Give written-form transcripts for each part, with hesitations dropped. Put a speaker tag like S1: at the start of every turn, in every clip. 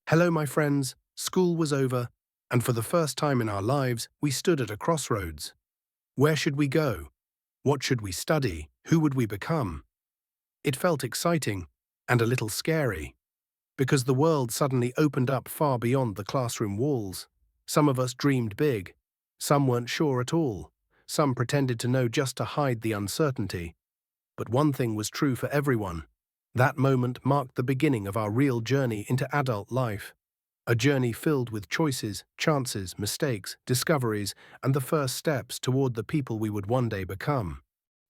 S1: Hello, my friends. School was over, and for the first time in our lives, we stood at a crossroads. Where should we go? What should we study? Who would we become? It felt exciting and a little scary, because the world suddenly opened up far beyond the classroom walls. Some of us dreamed big. Some weren't sure at all. Some pretended to know just to hide the uncertainty. But one thing was true for everyone. That moment marked the beginning of our real journey into adult life. A journey filled with choices, chances, mistakes, discoveries, and the first steps toward the people we would one day become.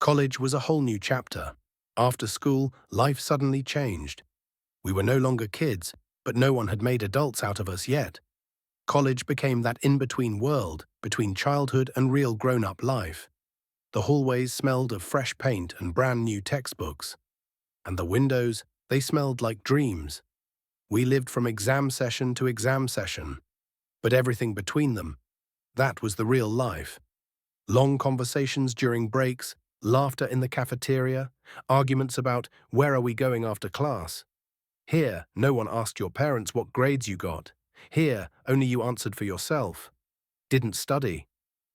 S1: College was a whole new chapter. After school, life suddenly changed. We were no longer kids, but no one had made adults out of us yet. College became that in-between world, between childhood and real grown-up life. The hallways smelled of fresh paint and brand new textbooks. And the windows, they smelled like dreams. We lived from exam session to exam session. But everything between them, that was the real life. Long conversations during breaks, laughter in the cafeteria, arguments about where are we going after class. Here, no one asked your parents what grades you got. Here, only you answered for yourself. Didn't study.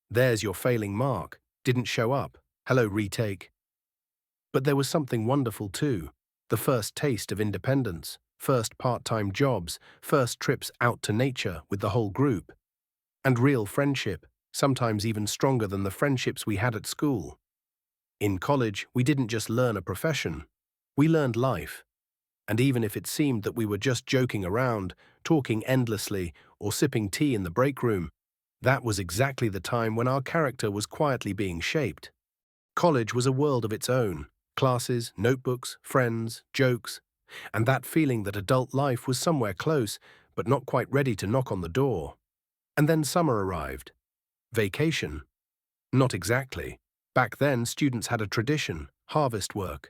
S1: There's your failing mark. Didn't show up. Hello, retake. But there was something wonderful too. The first taste of independence, first part-time jobs, first trips out to nature with the whole group. And real friendship, sometimes even stronger than the friendships we had at school. In college, we didn't just learn a profession. We learned life. And even if it seemed that we were just joking around, talking endlessly, or sipping tea in the break room, that was exactly the time when our character was quietly being shaped. College was a world of its own. Classes, notebooks, friends, jokes, and that feeling that adult life was somewhere close, but not quite ready to knock on the door. And then summer arrived. Vacation? Not exactly. Back then, students had a tradition, harvest work.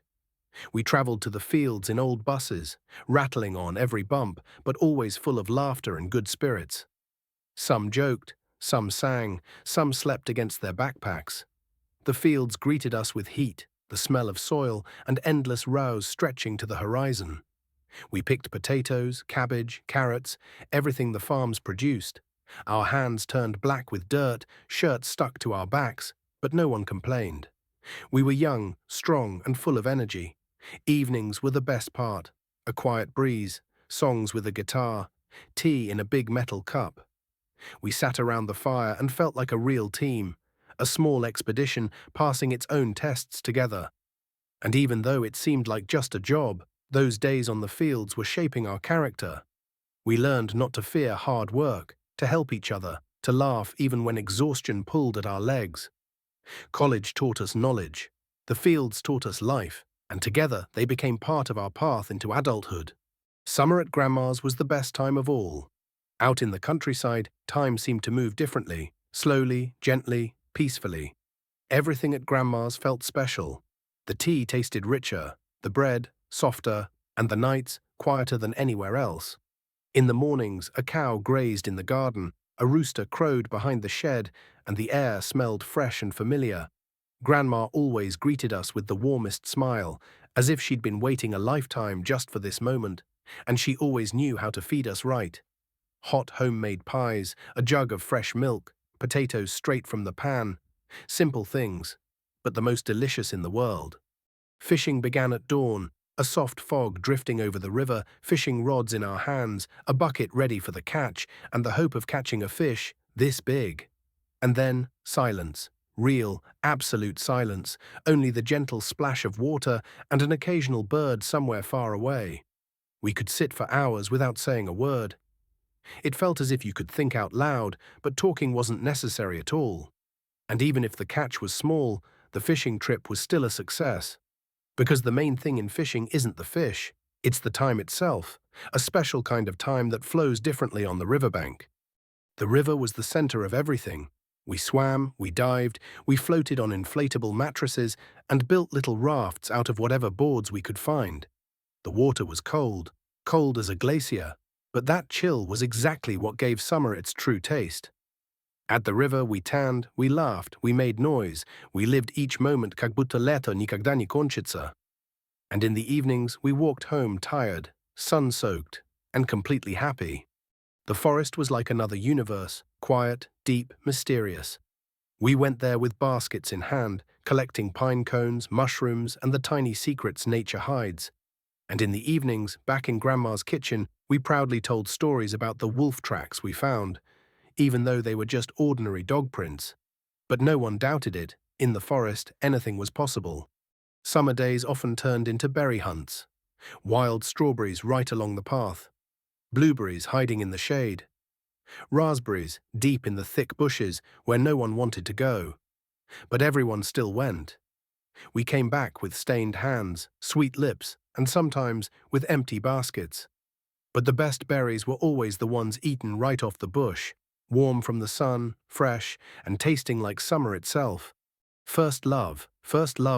S1: We traveled to the fields in old buses, rattling on every bump, but always full of laughter and good spirits. Some joked, some sang, some slept against their backpacks. The fields greeted us with heat, the smell of soil, and endless rows stretching to the horizon. We picked potatoes, cabbage, carrots, everything the farms produced. Our hands turned black with dirt, shirts stuck to our backs, but no one complained. We were young, strong, and full of energy. Evenings were the best part. A quiet breeze, songs with a guitar, tea in a big metal cup. We sat around the fire and felt like a real team, a small expedition passing its own tests together. And even though it seemed like just a job, those days on the fields were shaping our character. We learned not to fear hard work, to help each other, to laugh even when exhaustion pulled at our legs. College taught us knowledge. The fields taught us life, and together they became part of our path into adulthood. Summer at Grandma's was the best time of all. Out in the countryside, time seemed to move differently, slowly, gently, peacefully. Everything at Grandma's felt special. The tea tasted richer, the bread softer, and the nights quieter than anywhere else. In the mornings, a cow grazed in the garden, a rooster crowed behind the shed, and the air smelled fresh and familiar. Grandma always greeted us with the warmest smile, as if she'd been waiting a lifetime just for this moment, and she always knew how to feed us right. Hot homemade pies, a jug of fresh milk, potatoes straight from the pan. Simple things, but the most delicious in the world. Fishing began at dawn, a soft fog drifting over the river, fishing rods in our hands, a bucket ready for the catch, and the hope of catching a fish this big. And then silence, real, absolute silence, only the gentle splash of water and an occasional bird somewhere far away. We could sit for hours without saying a word. It felt as if you could think out loud, but talking wasn't necessary at all. And even if the catch was small, the fishing trip was still a success. Because the main thing in fishing isn't the fish, it's the time itself, a special kind of time that flows differently on the riverbank. The river was the center of everything. We swam, we dived, we floated on inflatable mattresses, and built little rafts out of whatever boards we could find. The water was cold, cold as a glacier, but that chill was exactly what gave summer its true taste. At the river, we tanned, we laughed, we made noise, we lived each moment как будто лето никогда не кончится. And in the evenings, we walked home tired, sun-soaked, and completely happy. The forest was like another universe, quiet, deep, mysterious. We went there with baskets in hand, collecting pine cones, mushrooms, and the tiny secrets nature hides. And in the evenings, back in Grandma's kitchen, we proudly told stories about the wolf tracks we found, even though they were just ordinary dog prints. But no one doubted it. In the forest, anything was possible. Summer days often turned into berry hunts. Wild strawberries right along the path. Blueberries hiding in the shade. Raspberries deep in the thick bushes where no one wanted to go. But everyone still went. We came back with stained hands, sweet lips, and sometimes with empty baskets. But the best berries were always the ones eaten right off the bush, warm from the sun, fresh, and tasting like summer itself. First love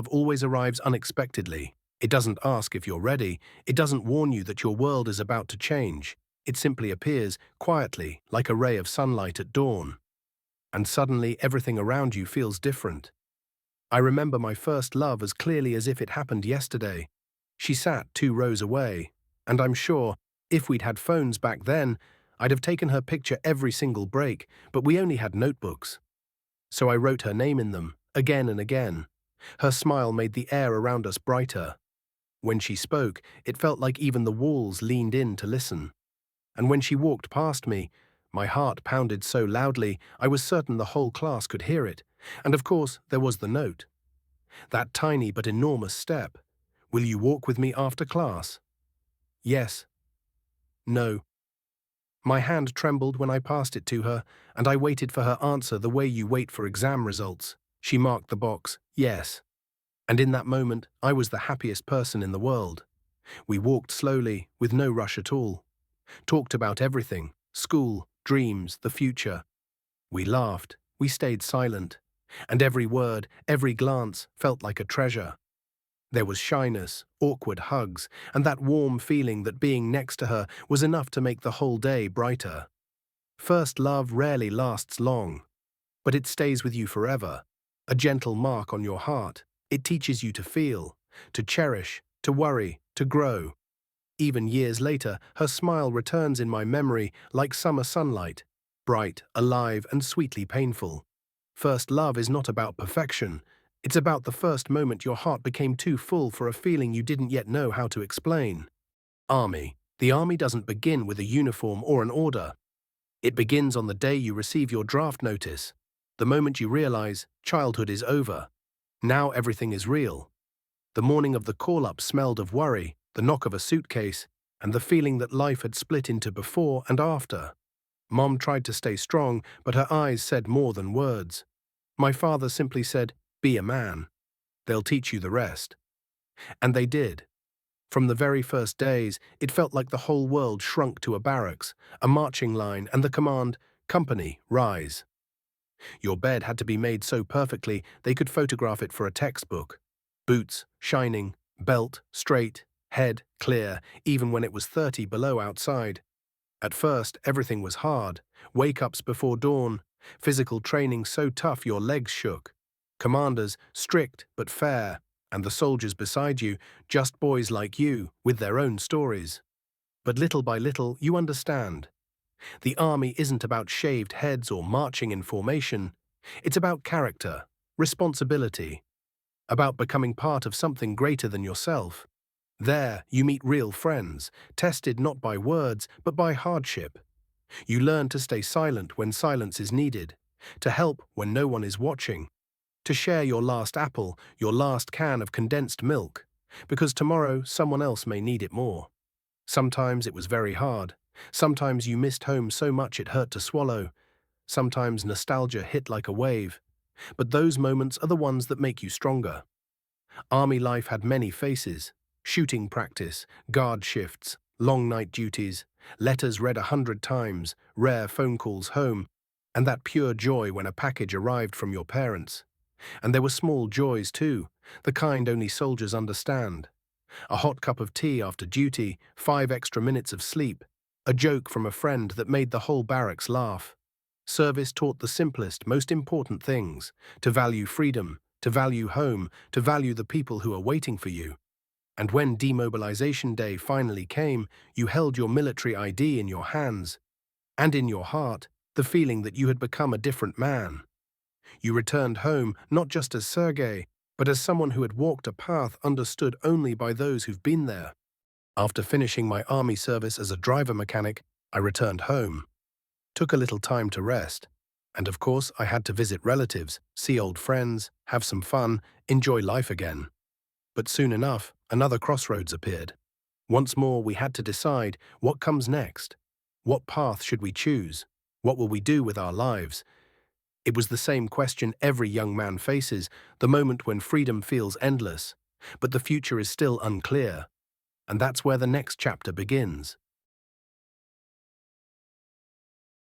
S1: always arrives unexpectedly. It doesn't ask if you're ready, it doesn't warn you that your world is about to change. It simply appears, quietly, like a ray of sunlight at dawn. And suddenly everything around you feels different. I remember my first love as clearly as if it happened yesterday. She sat 2 rows away, and I'm sure, if we'd had phones back then, I'd have taken her picture every single break, but we only had notebooks. So I wrote her name in them, again and again. Her smile made the air around us brighter. When she spoke, it felt like even the walls leaned in to listen. And when she walked past me, my heart pounded so loudly I was certain the whole class could hear it. And of course, there was the note. That tiny but enormous step. Will you walk with me after class? Yes. No. My hand trembled when I passed it to her, and I waited for her answer the way you wait for exam results. She marked the box, yes. And in that moment, I was the happiest person in the world. We walked slowly, with no rush at all. Talked about everything, school, dreams, the future. We laughed, we stayed silent, and every word, every glance felt like a treasure. There was shyness, awkward hugs, and that warm feeling that being next to her was enough to make the whole day brighter. First love rarely lasts long, but it stays with you forever. A gentle mark on your heart. It teaches you to feel, to cherish, to worry, to grow. Even years later, her smile returns in my memory like summer sunlight, bright, alive, and sweetly painful. First love is not about perfection. It's about the first moment your heart became too full for a feeling you didn't yet know how to explain. Army. The army doesn't begin with a uniform or an order. It begins on the day you receive your draft notice, the moment you realize childhood is over. Now everything is real. The morning of the call-up smelled of worry, the knock of a suitcase, and the feeling that life had split into before and after. Mom tried to stay strong, but her eyes said more than words. My father simply said, "Be a man. They'll teach you the rest." And they did. From the very first days, it felt like the whole world shrunk to a barracks, a marching line, and the command, "Company, rise." Your bed had to be made so perfectly they could photograph it for a textbook. Boots, shining, belt, straight, head, clear, even when it was 30 below outside. At first, everything was hard. Wake-ups before dawn, physical training so tough your legs shook. Commanders, strict but fair, and the soldiers beside you, just boys like you, with their own stories. But little by little, you understand. The army isn't about shaved heads or marching in formation. It's about character, responsibility, about becoming part of something greater than yourself. There, you meet real friends, tested not by words, but by hardship. You learn to stay silent when silence is needed, to help when no one is watching, to share your last apple, your last can of condensed milk, because tomorrow someone else may need it more. Sometimes it was very hard. Sometimes you missed home so much it hurt to swallow. Sometimes nostalgia hit like a wave. But those moments are the ones that make you stronger. Army life had many faces. Shooting practice, guard shifts, long night duties, letters read 100 times, rare phone calls home, and that pure joy when a package arrived from your parents. And there were small joys too, the kind only soldiers understand. A hot cup of tea after duty, 5 extra minutes of sleep, a joke from a friend that made the whole barracks laugh. Service taught the simplest, most important things, to value freedom, to value home, to value the people who are waiting for you. And when demobilization day finally came, you held your military ID in your hands, and in your heart, the feeling that you had become a different man. You returned home not just as Sergei, but as someone who had walked a path understood only by those who've been there. After finishing my army service as a driver mechanic, I returned home, took a little time to rest, and of course I had to visit relatives, see old friends, have some fun, enjoy life again. But soon enough, another crossroads appeared. Once more we had to decide what comes next. What path should we choose? What will we do with our lives? It was the same question every young man faces, the moment when freedom feels endless, but the future is still unclear. And that's where the next chapter begins.